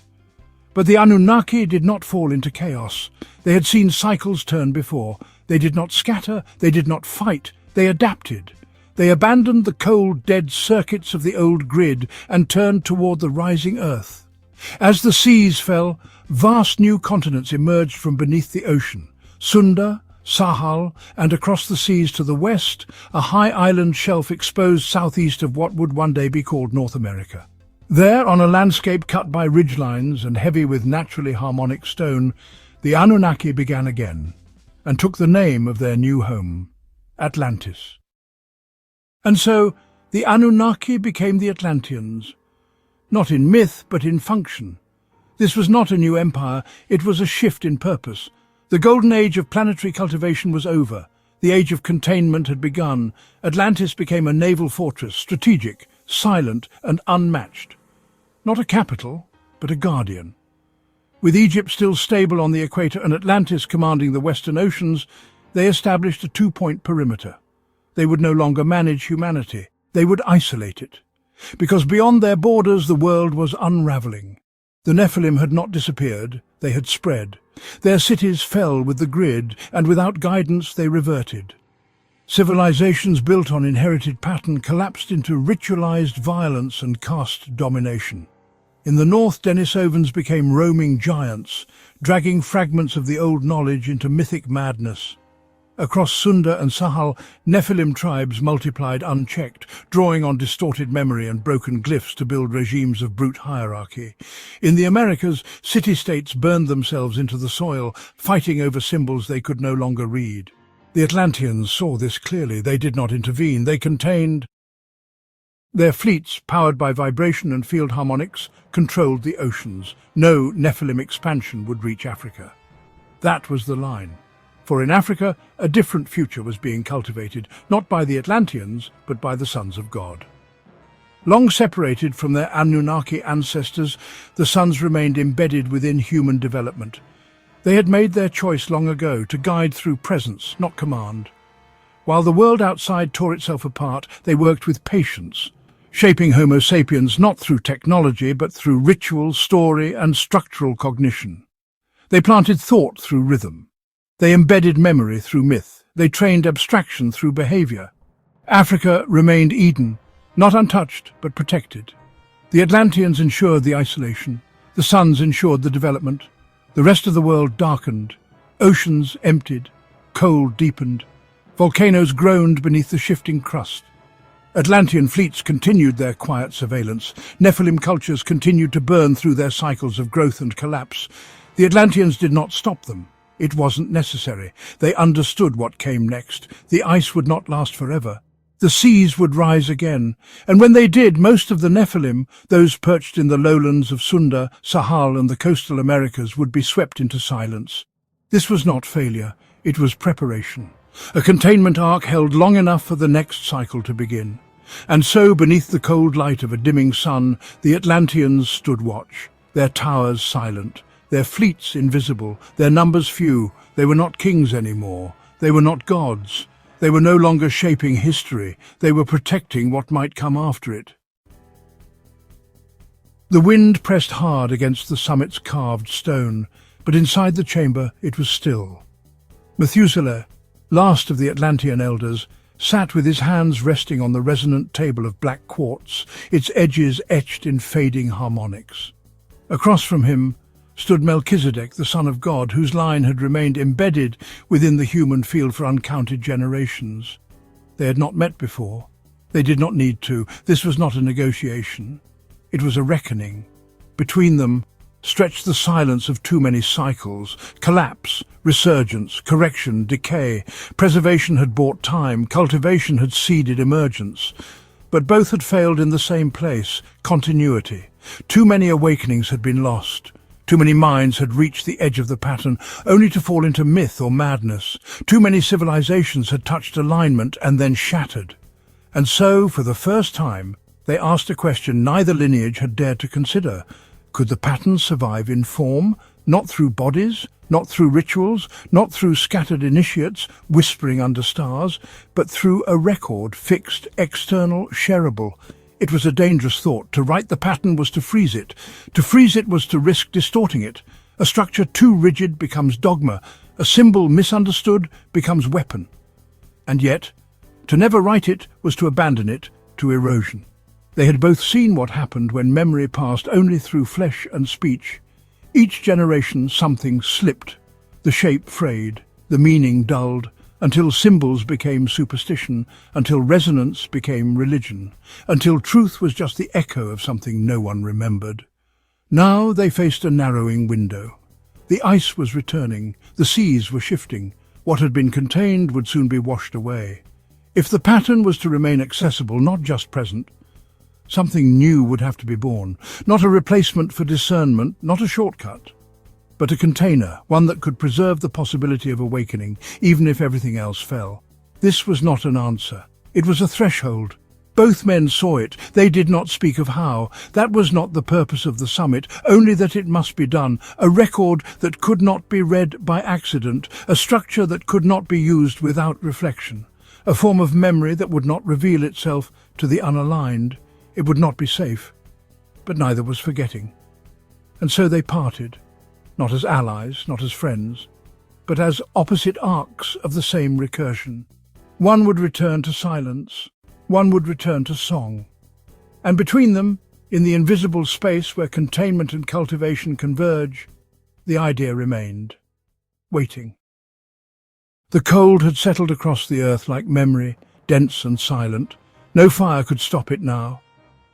But the Anunnaki did not fall into chaos. They had seen cycles turn before. They did not scatter, they did not fight, they adapted. They abandoned the cold, dead circuits of the old grid and turned toward the rising Earth. As the seas fell, vast new continents emerged from beneath the ocean. Sunda, Sahal, and across the seas to the west, a high island shelf exposed southeast of what would one day be called North America. There, on a landscape cut by ridgelines and heavy with naturally harmonic stone, the Anunnaki began again, and took the name of their new home, Atlantis. And so, the Anunnaki became the Atlanteans, not in myth but in function. This was not a new empire, it was a shift in purpose. The golden age of planetary cultivation was over. The age of containment had begun. Atlantis became a naval fortress, strategic, silent and unmatched. Not a capital, but a guardian. With Egypt still stable on the equator and Atlantis commanding the western oceans, they established a two-point perimeter. They would no longer manage humanity. They would isolate it. Because beyond their borders the world was unraveling. The Nephilim had not disappeared, they had spread. Their cities fell with the grid, and without guidance they reverted. Civilizations built on inherited pattern collapsed into ritualized violence and caste domination. In the north, Denisovans became roaming giants, dragging fragments of the old knowledge into mythic madness. Across Sunda and Sahal, Nephilim tribes multiplied unchecked, drawing on distorted memory and broken glyphs to build regimes of brute hierarchy. In the Americas, city-states burned themselves into the soil, fighting over symbols they could no longer read. The Atlanteans saw this clearly. They did not intervene. They contained. Their fleets, powered by vibration and field harmonics, controlled the oceans. No Nephilim expansion would reach Africa. That was the line. For in Africa, a different future was being cultivated, not by the Atlanteans, but by the sons of God. Long separated from their Anunnaki ancestors, the sons remained embedded within human development. They had made their choice long ago to guide through presence, not command. While the world outside tore itself apart, they worked with patience, shaping Homo sapiens not through technology, but through ritual, story, and structural cognition. They planted thought through rhythm. They embedded memory through myth. They trained abstraction through behavior. Africa remained Eden, not untouched, but protected. The Atlanteans ensured the isolation. The suns ensured the development. The rest of the world darkened. Oceans emptied. Cold deepened. Volcanoes groaned beneath the shifting crust. Atlantean fleets continued their quiet surveillance. Nephilim cultures continued to burn through their cycles of growth and collapse. The Atlanteans did not stop them. It wasn't necessary. They understood what came next. The ice would not last forever. The seas would rise again. And when they did, most of the Nephilim, those perched in the lowlands of Sunda, Sahal and the coastal Americas, would be swept into silence. This was not failure. It was preparation. A containment arc held long enough for the next cycle to begin. And so, beneath the cold light of a dimming sun, the Atlanteans stood watch, their towers silent, their fleets invisible, their numbers few. They were not kings anymore. They were not gods. They were no longer shaping history. They were protecting what might come after it. The wind pressed hard against the summit's carved stone, but inside the chamber it was still. Methuselah, last of the Atlantean elders, sat with his hands resting on the resonant table of black quartz, its edges etched in fading harmonics. Across from him stood Melchizedek, the son of God, whose line had remained embedded within the human field for uncounted generations. They had not met before. They did not need to. This was not a negotiation. It was a reckoning. Between them stretched the silence of too many cycles. Collapse, resurgence, correction, decay. Preservation had bought time. Cultivation had seeded emergence. But both had failed in the same place, continuity. Too many awakenings had been lost. Too many minds had reached the edge of the pattern, only to fall into myth or madness. Too many civilizations had touched alignment and then shattered. And so, for the first time, they asked a question neither lineage had dared to consider. Could the pattern survive in form, not through bodies, not through rituals, not through scattered initiates whispering under stars, but through a record, fixed, external, shareable? It was a dangerous thought. To write the pattern was to freeze it. To freeze it was to risk distorting it. A structure too rigid becomes dogma. A symbol misunderstood becomes weapon. And yet, to never write it was to abandon it to erosion. They had both seen what happened when memory passed only through flesh and speech. Each generation something slipped, the shape frayed, the meaning dulled, until symbols became superstition, until resonance became religion, until truth was just the echo of something no one remembered. Now they faced a narrowing window. The ice was returning, the seas were shifting. What had been contained would soon be washed away. If the pattern was to remain accessible, not just present, something new would have to be born. Not a replacement for discernment, not a shortcut, but a container, one that could preserve the possibility of awakening, even if everything else fell. This was not an answer. It was a threshold. Both men saw it. They did not speak of how. That was not the purpose of the summit, only that it must be done. A record that could not be read by accident, a structure that could not be used without reflection, a form of memory that would not reveal itself to the unaligned. It would not be safe, but neither was forgetting. And so they parted, not as allies, not as friends, but as opposite arcs of the same recursion. One would return to silence, one would return to song. And between them, in the invisible space where containment and cultivation converge, the idea remained, waiting. The cold had settled across the earth like memory, dense and silent. No fire could stop it now.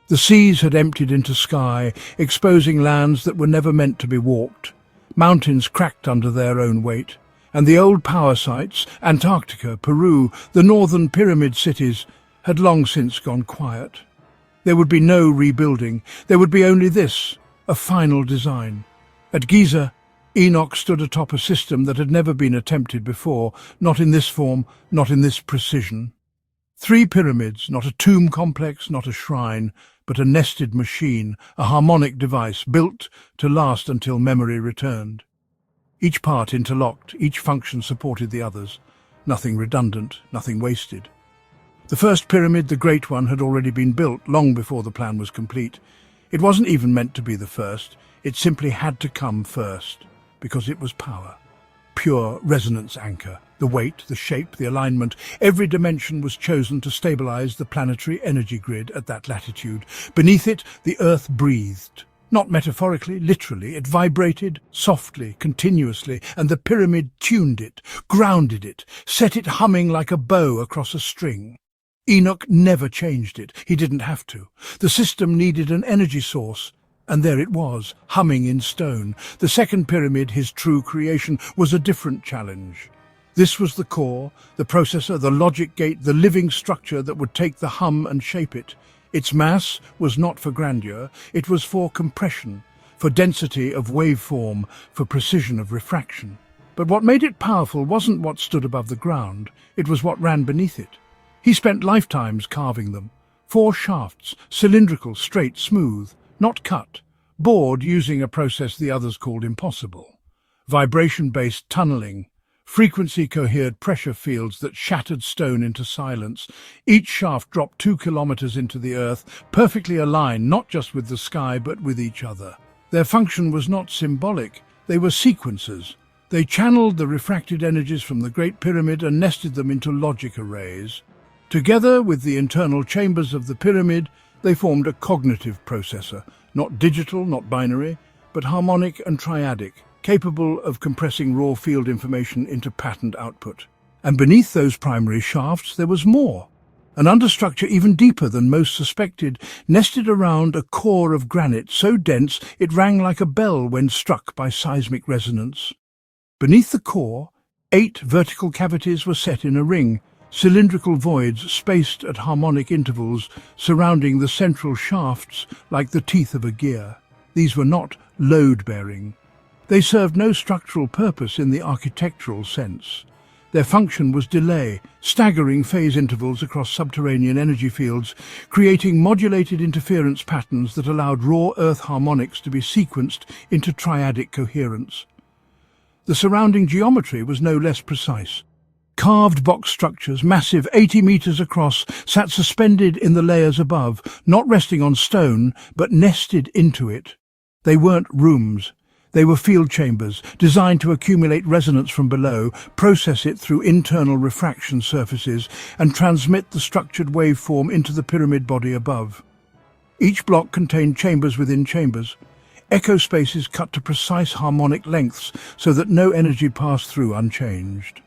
The seas had emptied into sky, exposing lands that were never meant to be walked. Mountains cracked under their own weight, and the old power sites, Antarctica, Peru, the northern pyramid cities, had long since gone quiet. There would be no rebuilding. There would be only this, a final design. At Giza, Enoch stood atop a system that had never been attempted before, not in this form, not in this precision. 3 pyramids, not a tomb complex, not a shrine, but a nested machine, a harmonic device built to last until memory returned. Each part interlocked, each function supported the others. Nothing redundant, nothing wasted. The first pyramid, the Great One, had already been built long before the plan was complete. It wasn't even meant to be the first. It simply had to come first, because it was power. Pure resonance anchor. The weight, the shape, the alignment, every dimension was chosen to stabilize the planetary energy grid at that latitude. Beneath it, the Earth breathed. Not metaphorically, literally. It vibrated, softly, continuously, and the pyramid tuned it, grounded it, set it humming like a bow across a string. Enoch never changed it. He didn't have to. The system needed an energy source, and there it was, humming in stone. The second pyramid, his true creation, was a different challenge. This was the core, the processor, the logic gate, the living structure that would take the hum and shape it. Its mass was not for grandeur, it was for compression, for density of waveform, for precision of refraction. But what made it powerful wasn't what stood above the ground, it was what ran beneath it. He spent lifetimes carving them. 4 shafts, cylindrical, straight, smooth, not cut, bored using a process the others called impossible. Vibration-based tunneling, frequency-cohered pressure fields that shattered stone into silence. Each shaft dropped 2 kilometers into the earth, perfectly aligned not just with the sky but with each other. Their function was not symbolic, they were sequences. They channeled the refracted energies from the Great Pyramid and nested them into logic arrays. Together with the internal chambers of the pyramid, they formed a cognitive processor, not digital, not binary, but harmonic and triadic, capable of compressing raw field information into patterned output. And beneath those primary shafts there was more. An understructure even deeper than most suspected, nested around a core of granite so dense it rang like a bell when struck by seismic resonance. Beneath the core, 8 vertical cavities were set in a ring, cylindrical voids spaced at harmonic intervals surrounding the central shafts like the teeth of a gear. These were not load-bearing. They served no structural purpose in the architectural sense. Their function was delay, staggering phase intervals across subterranean energy fields, creating modulated interference patterns that allowed raw Earth harmonics to be sequenced into triadic coherence. The surrounding geometry was no less precise. Carved box structures, massive 80 meters across, sat suspended in the layers above, not resting on stone, but nested into it. They weren't rooms. They were field chambers, designed to accumulate resonance from below, process it through internal refraction surfaces, and transmit the structured waveform into the pyramid body above. Each block contained chambers within chambers, echo spaces cut to precise harmonic lengths so that no energy passed through unchanged.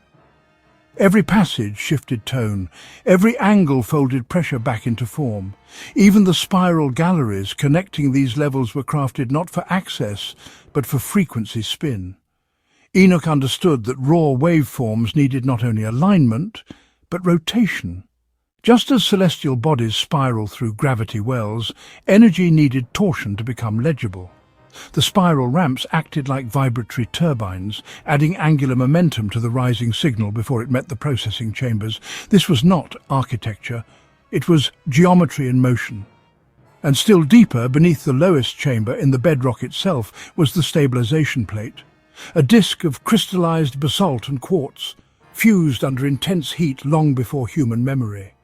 Every passage shifted tone, every angle folded pressure back into form. Even the spiral galleries connecting these levels were crafted not for access, but for frequency spin. Enoch understood that raw waveforms needed not only alignment, but rotation. Just as celestial bodies spiral through gravity wells, energy needed torsion to become legible. The spiral ramps acted like vibratory turbines, adding angular momentum to the rising signal before it met the processing chambers. This was not architecture, it was geometry in motion. And still deeper, beneath the lowest chamber in the bedrock itself, was the stabilization plate. A disk of crystallized basalt and quartz, fused under intense heat long before human memory.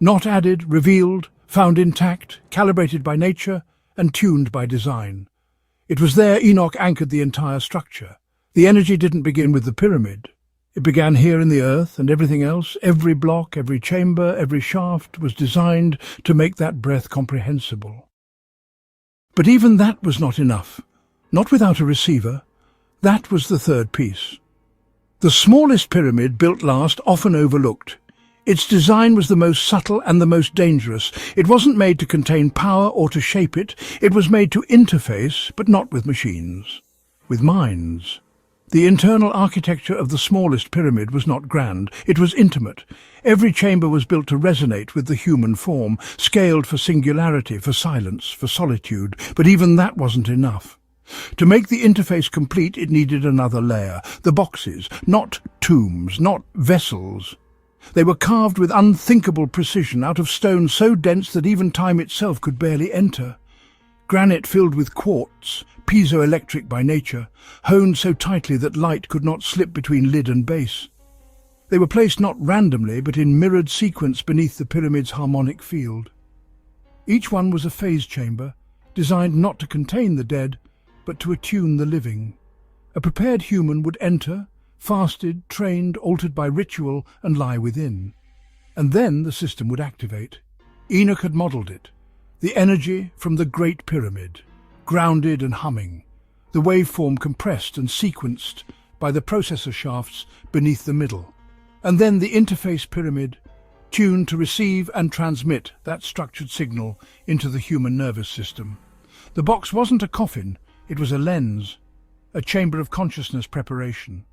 Not added, revealed, found intact, calibrated by nature, and tuned by design. It was there Enoch anchored the entire structure. The energy didn't begin with the pyramid. It began here in the earth, and everything else, every block, every chamber, every shaft, was designed to make that breath comprehensible. But even that was not enough. Not without a receiver. That was the third piece. The smallest pyramid, built last, often overlooked. Its design was the most subtle and the most dangerous. It wasn't made to contain power or to shape it. It was made to interface, but not with machines. With minds. The internal architecture of the smallest pyramid was not grand. It was intimate. Every chamber was built to resonate with the human form, scaled for singularity, for silence, for solitude. But even that wasn't enough. To make the interface complete, it needed another layer. The boxes, not tombs, not vessels. They were carved with unthinkable precision out of stone so dense that even time itself could barely enter. Granite filled with quartz, piezoelectric by nature, honed so tightly that light could not slip between lid and base. They were placed not randomly, but in mirrored sequence beneath the pyramid's harmonic field. Each one was a phase chamber, designed not to contain the dead, but to attune the living. A prepared human would enter, fasted, trained, altered by ritual, and lie within. And then the system would activate. Enoch had modelled it. The energy from the Great Pyramid, grounded and humming. The waveform compressed and sequenced by the processor shafts beneath the middle. And then the interface pyramid, tuned to receive and transmit that structured signal into the human nervous system. The box wasn't a coffin, it was a lens, a chamber of consciousness preparation.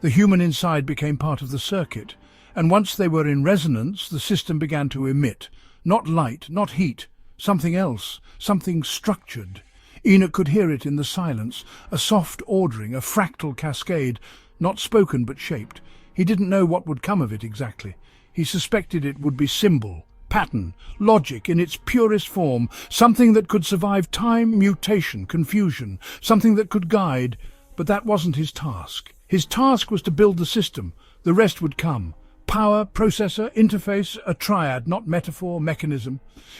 The human inside became part of the circuit, and once they were in resonance, the system began to emit, not light, not heat, something else, something structured. Enoch could hear it in the silence, a soft ordering, a fractal cascade, not spoken but shaped. He didn't know what would come of it exactly. He suspected it would be symbol, pattern, logic in its purest form, something that could survive time, mutation, confusion, something that could guide, but that wasn't his task. His task was to build the system. The rest would come. Power, processor, interface, a triad, not metaphor, mechanism.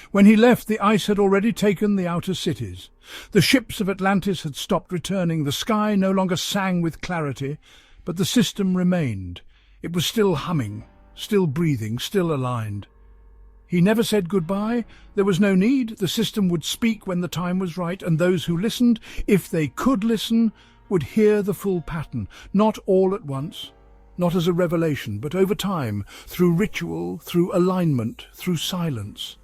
When he left, the ice had already taken the outer cities. The ships of Atlantis had stopped returning. The sky no longer sang with clarity, but the system remained. It was still humming, still breathing, still aligned. He never said goodbye. There was no need. The system would speak when the time was right, and those who listened, if they could listen, would hear the full pattern, not all at once, not as a revelation, but over time, through ritual, through alignment, through silence.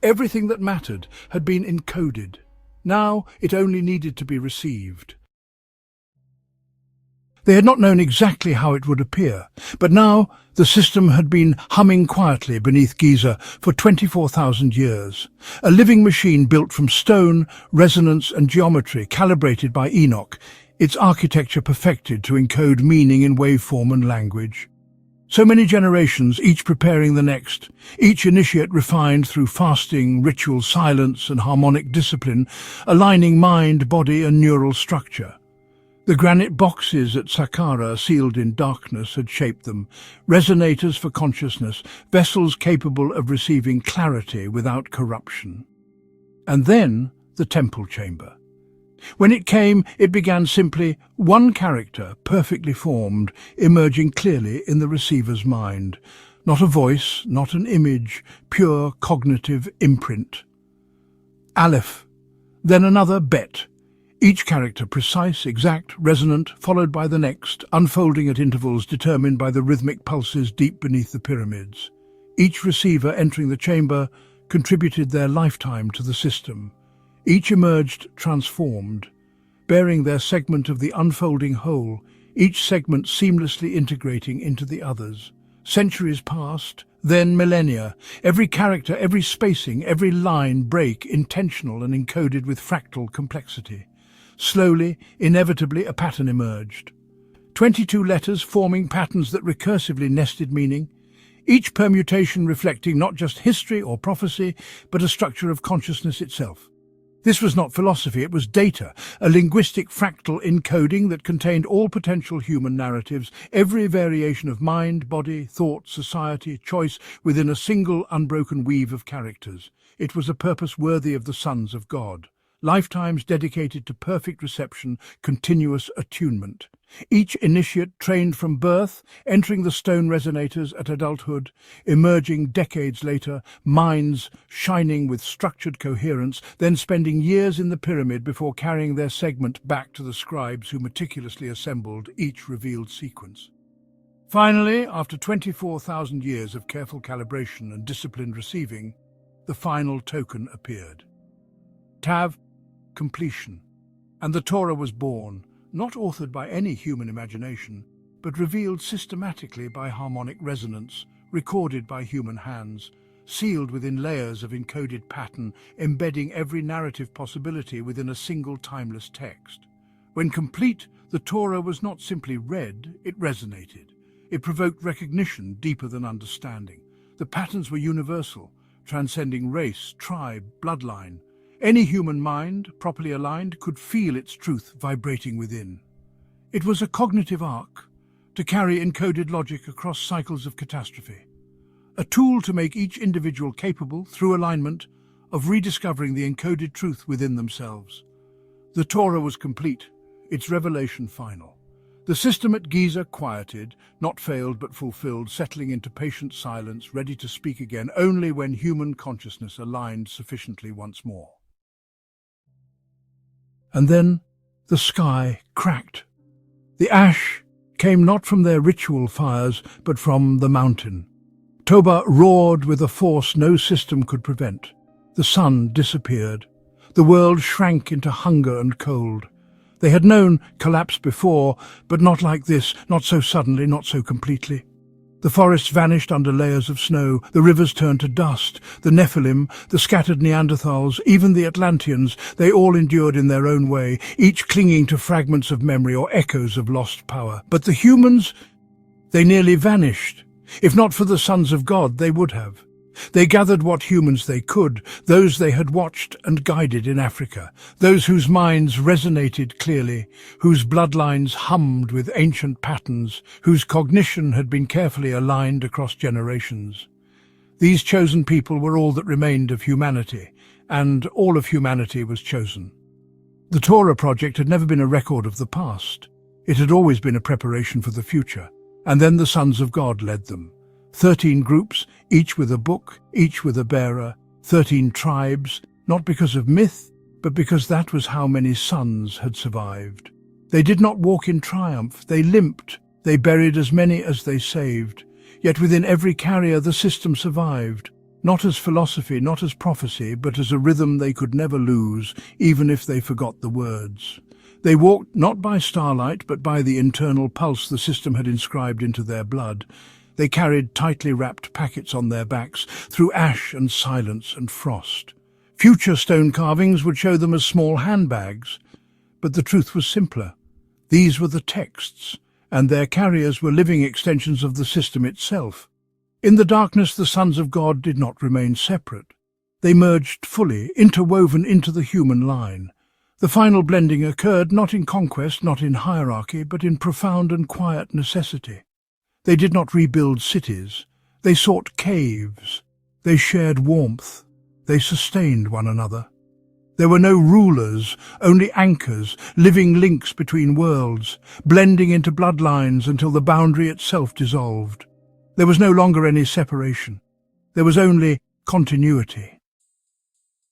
Everything that mattered had been encoded. Now it only needed to be received. They had not known exactly how it would appear, but now the system had been humming quietly beneath Giza for 24,000 years. A living machine built from stone, resonance and geometry, calibrated by Enoch, its architecture perfected to encode meaning in waveform and language. So many generations, each preparing the next, each initiate refined through fasting, ritual, silence and harmonic discipline, aligning mind, body and neural structure. The granite boxes at Saqqara, sealed in darkness, had shaped them, resonators for consciousness, vessels capable of receiving clarity without corruption. And then the temple chamber. When it came, it began simply, one character, perfectly formed, emerging clearly in the receiver's mind. Not a voice, not an image, pure cognitive imprint. Aleph, then another Bet. Each character precise, exact, resonant, followed by the next, unfolding at intervals determined by the rhythmic pulses deep beneath the pyramids. Each receiver entering the chamber contributed their lifetime to the system. Each emerged transformed, bearing their segment of the unfolding whole, each segment seamlessly integrating into the others. Centuries passed, then millennia. Every character, every spacing, every line break intentional and encoded with fractal complexity. Slowly, inevitably, a pattern emerged. 22 letters forming patterns that recursively nested meaning, each permutation reflecting not just history or prophecy, but a structure of consciousness itself. This was not philosophy, it was data, a linguistic fractal encoding that contained all potential human narratives, every variation of mind, body, thought, society, choice within a single unbroken weave of characters. It was a purpose worthy of the sons of God. Lifetimes dedicated to perfect reception, continuous attunement. Each initiate trained from birth, entering the stone resonators at adulthood, emerging decades later, minds shining with structured coherence, then spending years in the pyramid before carrying their segment back to the scribes who meticulously assembled each revealed sequence. Finally, after 24,000 years of careful calibration and disciplined receiving, the final token appeared. Tav, completion. And the Torah was born, not authored by any human imagination, but revealed systematically by harmonic resonance, recorded by human hands, sealed within layers of encoded pattern, embedding every narrative possibility within a single timeless text. When complete, the Torah was not simply read, it resonated. It provoked recognition deeper than understanding. The patterns were universal, transcending race, tribe, bloodline. Any human mind, properly aligned, could feel its truth vibrating within. It was a cognitive arc, to carry encoded logic across cycles of catastrophe. A tool to make each individual capable, through alignment, of rediscovering the encoded truth within themselves. The Torah was complete, its revelation final. The system at Giza quieted, not failed but fulfilled, settling into patient silence, ready to speak again only when human consciousness aligned sufficiently once more. And then the sky cracked. The ash came not from their ritual fires, but from the mountain. Toba roared with a force no system could prevent. The sun disappeared. The world shrank into hunger and cold. They had known collapse before, but not like this, not so suddenly, not so completely. The forests vanished under layers of snow, the rivers turned to dust, the Nephilim, the scattered Neanderthals, even the Atlanteans, they all endured in their own way, each clinging to fragments of memory or echoes of lost power. But the humans, they nearly vanished. If not for the sons of God, they would have. They gathered what humans they could, those they had watched and guided in Africa, those whose minds resonated clearly, whose bloodlines hummed with ancient patterns, whose cognition had been carefully aligned across generations. These chosen people were all that remained of humanity, and all of humanity was chosen. The Torah project had never been a record of the past. It had always been a preparation for the future, and then the sons of God led them. 13 groups, each with a book, each with a bearer, 13 tribes, not because of myth, but because that was how many sons had survived. They did not walk in triumph, they limped, they buried as many as they saved. Yet within every carrier the system survived, not as philosophy, not as prophecy, but as a rhythm they could never lose, even if they forgot the words. They walked not by starlight, but by the internal pulse the system had inscribed into their blood. They carried tightly wrapped packets on their backs, through ash and silence and frost. Future stone carvings would show them as small handbags, but the truth was simpler. These were the texts, and their carriers were living extensions of the system itself. In the darkness, the sons of God did not remain separate. They merged fully, interwoven into the human line. The final blending occurred not in conquest, not in hierarchy, but in profound and quiet necessity. They did not rebuild cities. They sought caves. They shared warmth. They sustained one another. There were no rulers, only anchors, living links between worlds, blending into bloodlines until the boundary itself dissolved. There was no longer any separation. There was only continuity.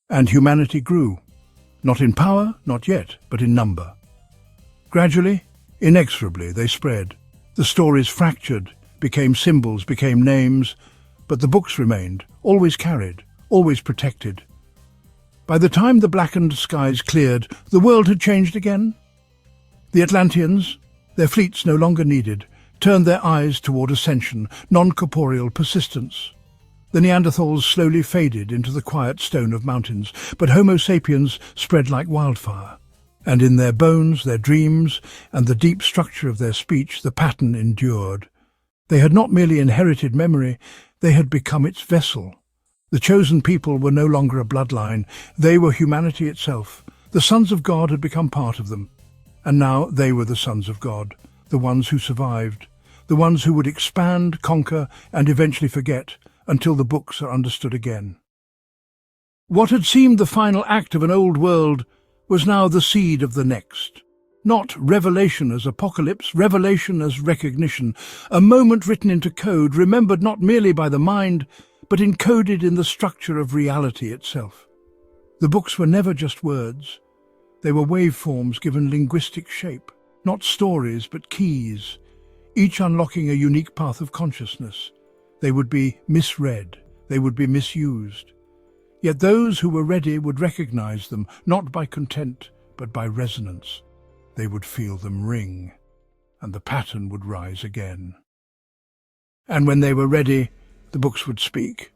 And humanity grew. Not in power, not yet, but in number. Gradually, inexorably, they spread. The stories fractured, became symbols, became names, but the books remained, always carried, always protected. By the time the blackened skies cleared, the world had changed again. The Atlanteans, their fleets no longer needed, turned their eyes toward ascension, non-corporeal persistence. The Neanderthals slowly faded into the quiet stone of mountains, but Homo sapiens spread like wildfire. And in their bones, their dreams, and the deep structure of their speech, the pattern endured. They had not merely inherited memory, they had become its vessel. The chosen people were no longer a bloodline, they were humanity itself. The sons of God had become part of them. And now they were the sons of God, the ones who survived, the ones who would expand, conquer, and eventually forget, until the books are understood again. What had seemed the final act of an old world was now the seed of the next. Not revelation as apocalypse, revelation as recognition, a moment written into code, remembered not merely by the mind, but encoded in the structure of reality itself. The books were never just words. They were waveforms given linguistic shape, not stories, but keys, each unlocking a unique path of consciousness. They would be misread, they would be misused. Yet those who were ready would recognize them, not by content, but by resonance. They would feel them ring, and the pattern would rise again. And when they were ready, the books would speak.